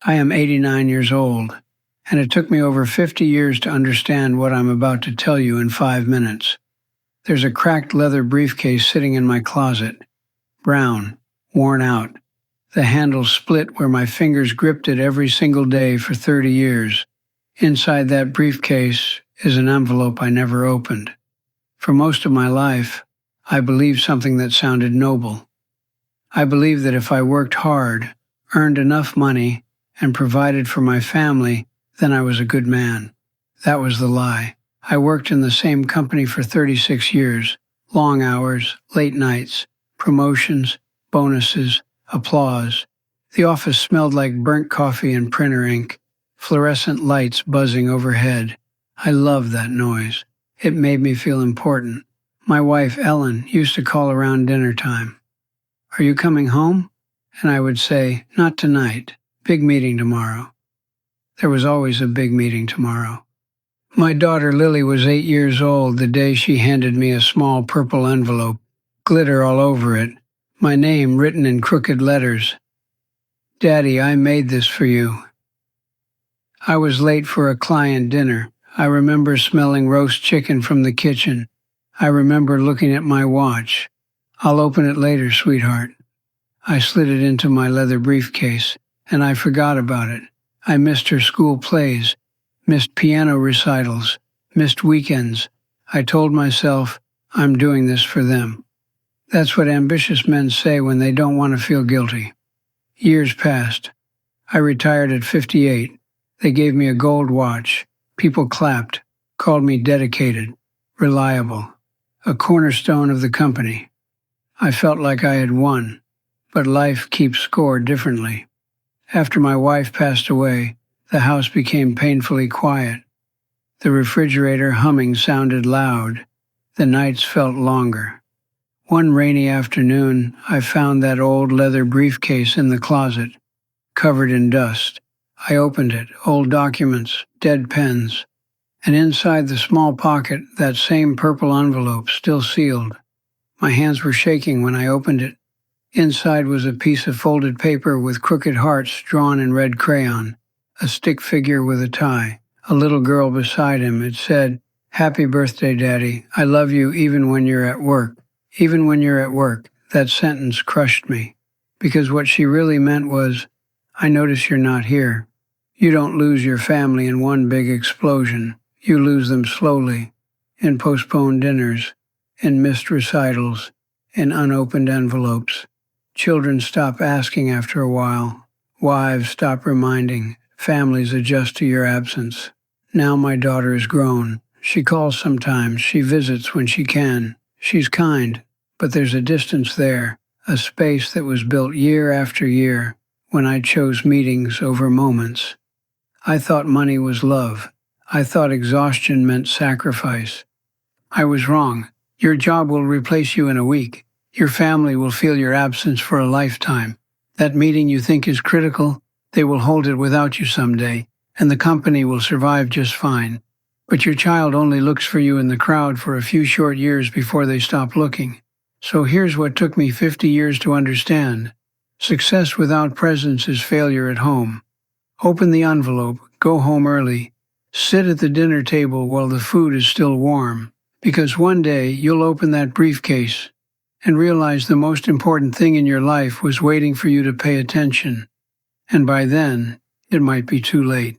I am 89 years old, and it took me over 50 years to understand what I'm about to tell you in 5 minutes. There's a cracked leather briefcase sitting in my closet, brown, worn out. The handle split where my fingers gripped it every single day for 30 years. Inside that briefcase is an envelope I never opened. For most of my life, I believed something that sounded noble. I believed that if I worked hard, earned enough money, and provided for my family, then I was a good man. That was the lie. I worked in the same company for 36 years, long hours, late nights, promotions, bonuses, applause. The office smelled like burnt coffee and printer ink, fluorescent lights buzzing overhead. I loved that noise. It made me feel important. My wife, Ellen, used to call around dinner time. "Are you coming home?" And I would say, "Not tonight. Big meeting tomorrow." There was always a big meeting tomorrow. My daughter Lily was 8 years old the day she handed me a small purple envelope, glitter all over it, my name written in crooked letters. "Daddy, I made this for you." I was late for a client dinner. I remember smelling roast chicken from the kitchen. I remember looking at my watch. "I'll open it later, sweetheart." I slid it into my leather briefcase, and I forgot about it. I missed her school plays, missed piano recitals, missed weekends. I told myself, I'm doing this for them. That's what ambitious men say when they don't want to feel guilty. Years passed. I retired at 58. They gave me a gold watch. People clapped, called me dedicated, reliable, a cornerstone of the company. I felt like I had won, but life keeps score differently. After my wife passed away, the house became painfully quiet. The refrigerator humming sounded loud. The nights felt longer. One rainy afternoon, I found that old leather briefcase in the closet, covered in dust. I opened it, old documents, dead pens, and inside the small pocket, that same purple envelope, still sealed. My hands were shaking when I opened it. Inside was a piece of folded paper with crooked hearts drawn in red crayon, a stick figure with a tie, a little girl beside him. It said, "Happy birthday, Daddy. I love you even when you're at work." Even when you're at work. That sentence crushed me, because what she really meant was, I notice you're not here. You don't lose your family in one big explosion. You lose them slowly, in postponed dinners, in missed recitals, in unopened envelopes. Children stop asking after a while. Wives stop reminding. Families adjust to your absence. Now my daughter is grown. She calls sometimes. She visits when she can. She's kind, but there's a distance there, a space that was built year after year when I chose meetings over moments. I thought money was love. I thought exhaustion meant sacrifice. I was wrong. Your job will replace you in a week. Your family will feel your absence for a lifetime. That meeting you think is critical, they will hold it without you someday, and the company will survive just fine. But your child only looks for you in the crowd for a few short years before they stop looking. So here's what took me 50 years to understand. Success without presence is failure at home. Open the envelope, go home early, sit at the dinner table while the food is still warm, because one day you'll open that briefcase and realize the most important thing in your life was waiting for you to pay attention. And by then, it might be too late.